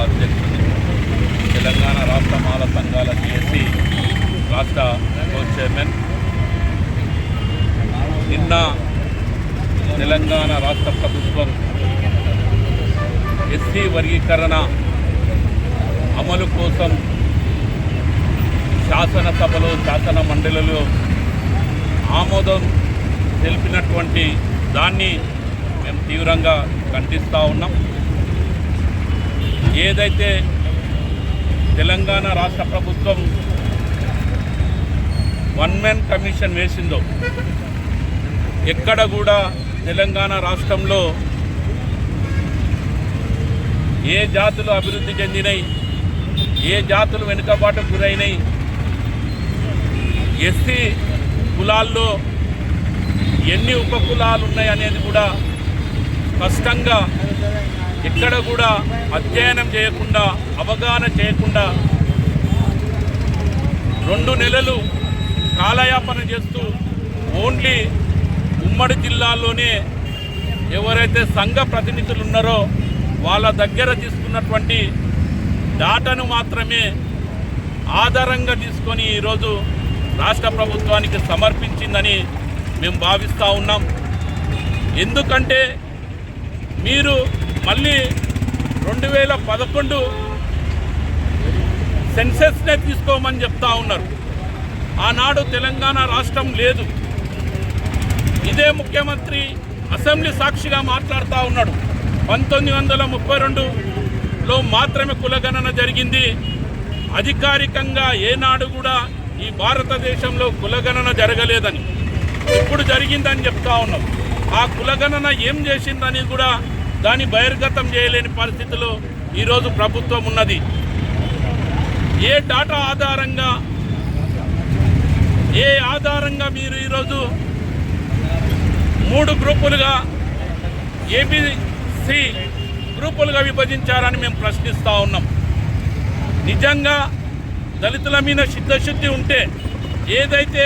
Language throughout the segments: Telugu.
అధ్యక్షుడు, తెలంగాణ రాష్ట్ర మాల సంఘాల జేఏసీ రాష్ట్ర చైర్మన్. నిన్న తెలంగాణ రాష్ట్ర ప్రభుత్వం ఎస్సీ వర్గీకరణ అమలు కోసం శాసనసభలో శాసన మండలిలో ఆమోదం తెలిపినటువంటి దాన్ని మేము తీవ్రంగా ఖండిస్తూ ఉన్నాం. ఏదైతే తెలంగాణ రాష్ట్ర ప్రభుత్వం వన్ మ్యాన్ కమిషన్ వేసిందో ఎక్కడ కూడా తెలంగాణ రాష్ట్రంలో ఏ జాతులు అభివృద్ధి చెందినాయి, ఏ జాతులు వెనుకబాటుకు గురైనాయి, ఎస్సీ కులాల్లో ఎన్ని ఉపకులాలు ఉన్నాయి అనేది కూడా స్పష్టంగా ఎక్కడ కూడా అధ్యయనం చేయకుండా, అవగాహన చేయకుండా 2 నెలలు కాలయాపన చేస్తూ ఓన్లీ ఉమ్మడి జిల్లాల్లోనే ఎవరైతే సంఘ ప్రతినిధులు ఉన్నారో వాళ్ళ దగ్గర తీసుకున్నటువంటి డాటాను మాత్రమే ఆధారంగా తీసుకొని ఈరోజు రాష్ట్ర ప్రభుత్వానికి సమర్పించిందని మేము భావిస్తూ ఉన్నాం. ఎందుకంటే మీరు మళ్ళీ 2011 సెన్సెస్నే తీసుకోమని చెప్తా ఉన్నారు. ఆనాడు తెలంగాణ రాష్ట్రం లేదు. ఇదే ముఖ్యమంత్రి అసెంబ్లీ సాక్షిగా మాట్లాడుతూ ఉన్నాడు. 1932లో మాత్రమే కులగణన జరిగింది. అధికారికంగా ఏనాడు కూడా ఈ భారతదేశంలో కులగణన జరగలేదని, ఇప్పుడు జరిగిందని చెప్తా ఉన్నాం. ఆ కులగణన ఏం చేసిందని కూడా దాన్ని బహిర్గతం చేయలేని పరిస్థితిలో ఈరోజు ప్రభుత్వం ఉన్నది. ఏ డాటా ఆధారంగా మీరు ఈరోజు 3 గ్రూపులుగా ఏబిసి గ్రూపులుగా విభజించారని మేము ప్రశ్నిస్తూ ఉన్నాం. నిజంగా దళితుల మీద చిత్తశుద్ధి ఉంటే ఏదైతే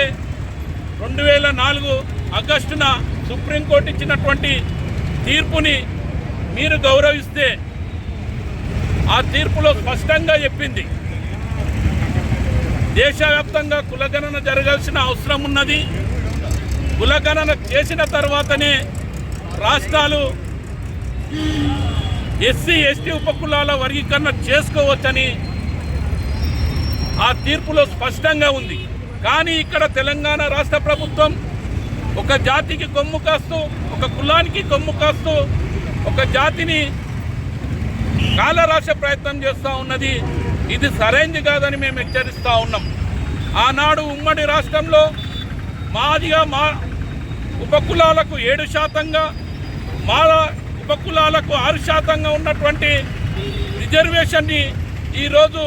2004 ఆగస్టున సుప్రీంకోర్టు ఇచ్చినటువంటి తీర్పుని మీరు గౌరవిస్తే, ఆ తీర్పులో స్పష్టంగా చెప్పింది దేశవ్యాప్తంగా కులగణన జరగాల్సిన అవసరం ఉన్నది. కులగణన చేసిన తర్వాతనే రాష్ట్రాలు ఎస్సీ ఎస్టీ ఉపకులాల వర్గీకరణ చేసుకోవచ్చని ఆ తీర్పులో స్పష్టంగా ఉంది. కానీ ఇక్కడ తెలంగాణ రాష్ట్ర ప్రభుత్వం ఒక జాతికి కొమ్ము కాస్తూ, ఒక కులానికి కొమ్ము కాస్తూ, ఒక జాతిని కాలరాసే ప్రయత్నం చేస్తూ ఉన్నది. ఇది సరైనది కాదని మేము హెచ్చరిస్తూ ఉన్నాం. ఆనాడు ఉమ్మడి రాష్ట్రంలో మాదిగా ఉపకులాలకు 7%, మాల ఉపకులాలకు 6% ఉన్నటువంటి రిజర్వేషన్ని ఈరోజు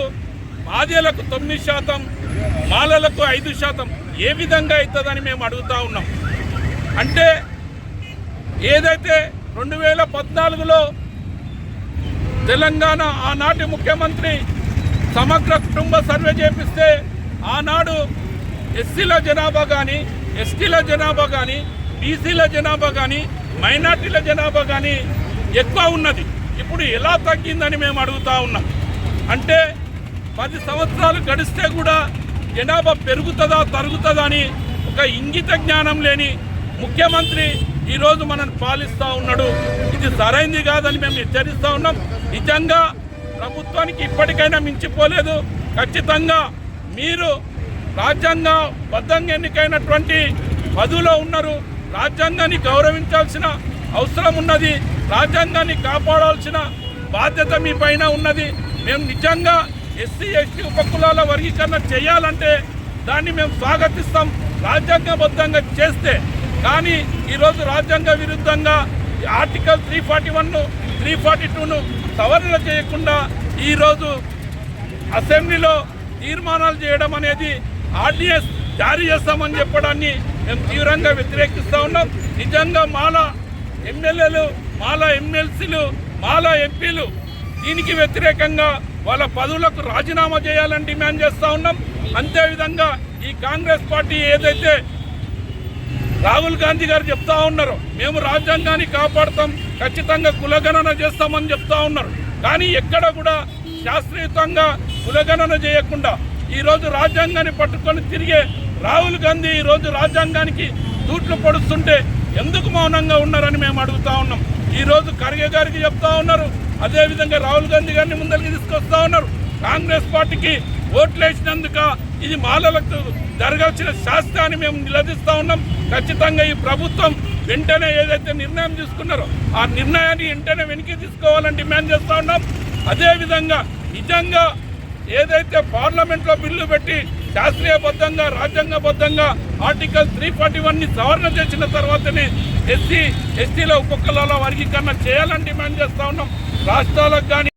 మాదిలకు 9%, మాలలకు 5% ఏ విధంగా అవుతుందని మేము అడుగుతూ ఉన్నాం. అంటే ఏదైతే 2014లో తెలంగాణ ఆనాటి ముఖ్యమంత్రి సమగ్ర కుటుంబ సర్వే చేపిస్తే ఆనాడు ఎస్సీల జనాభా కానీ, ఎస్టీల జనాభా కానీ, బీసీల జనాభా కానీ, మైనార్టీల జనాభా కానీ ఎక్కువ ఉన్నది. ఇప్పుడు ఎలా తగ్గిందని మేము అడుగుతూ ఉన్నాం. అంటే 10 సంవత్సరాలు గడిస్తే కూడా జనాభా పెరుగుతుందా తరుగుతుందా అని ఒక ఇంగిత జ్ఞానం లేని ముఖ్యమంత్రి ఈరోజు మనల్ని పాలిస్తూ ఉన్నాడు. ఇది సరైనది కాదని మేము హెచ్చరిస్తూ ఉన్నాం. నిజంగా ప్రభుత్వానికి ఇప్పటికైనా మించిపోలేదు. ఖచ్చితంగా మీరు రాజ్యాంగబద్ధంగా ఎన్నికైనటువంటి పదవిలో ఉన్నారు. రాజ్యాంగాన్ని గౌరవించాల్సిన అవసరం ఉన్నది. రాజ్యాంగాన్ని కాపాడాల్సిన బాధ్యత మీ పైన ఉన్నది. మేము నిజంగా ఎస్సీ ఎస్టీ ఉపకులాల వర్గీకరణ చేయాలంటే దాన్ని మేము స్వాగతిస్తాం, రాజ్యాంగబద్ధంగా చేస్తే. కానీ ఈరోజు రాజ్యాంగ విరుద్ధంగా ఆర్టికల్ 341, 342ను సవరణ చేయకుండా ఈరోజు అసెంబ్లీలో తీర్మానాలు చేయడం అనేది ఆర్డినెన్స్ జారీ చేస్తామని చెప్పడాన్ని మేము తీవ్రంగా వ్యతిరేకిస్తూ ఉన్నాం. నిజంగా మాల ఎమ్మెల్యేలు, మాల ఎమ్మెల్సీలు, మాల ఎంపీలు దీనికి వ్యతిరేకంగా వాళ్ళ పదవులకు రాజీనామా చేయాలని డిమాండ్ చేస్తూ ఉన్నాం. అంతేవిధంగా ఈ కాంగ్రెస్ పార్టీ ఏదైతే రాహుల్ గాంధీ గారు చెప్తా ఉన్నారు, మేము రాజ్యాంగాన్ని కాపాడుతాం, ఖచ్చితంగా కులగణన చేస్తామని చెప్తా ఉన్నారు. కానీ ఎక్కడ కూడా శాస్త్రీయంగా కులగణన చేయకుండా ఈరోజు రాజ్యాంగాన్ని పట్టుకొని తిరిగే రాహుల్ గాంధీ ఈరోజు రాజ్యాంగానికి తూట్లు పొడుస్తుంటే ఎందుకు మౌనంగా ఉన్నారని మేము అడుగుతా ఉన్నాం. ఈరోజు ఖర్గే గారికి చెప్తా ఉన్నారు, అదేవిధంగా రాహుల్ గాంధీ గారిని ముందరికి తీసుకొస్తా ఉన్నారు. కాంగ్రెస్ పార్టీకి ఓట్లు వేసినందుక ఇది మాలలకు జరగాల్సిన శాస్త్రాన్ని మేము నిలదీస్తూ ఉన్నాం. ఖచ్చితంగా ఈ ప్రభుత్వం వెంటనే ఏదైతే నిర్ణయం తీసుకున్నారో ఆ నిర్ణయాన్ని వెంటనే వెనక్కి తీసుకోవాలని డిమాండ్ చేస్తూ ఉన్నాం. అదేవిధంగా నిజంగా ఏదైతే పార్లమెంట్లో బిల్లు పెట్టి శాస్త్రీయబద్ధంగా రాజ్యాంగబద్ధంగా ఆర్టికల్ 341ని సవరణ చేసిన తర్వాతనే ఎస్సీల ఉపకులాల వర్గీకరణ చేయాలని డిమాండ్ చేస్తూ ఉన్నాం. రాష్ట్రాలకు కానీ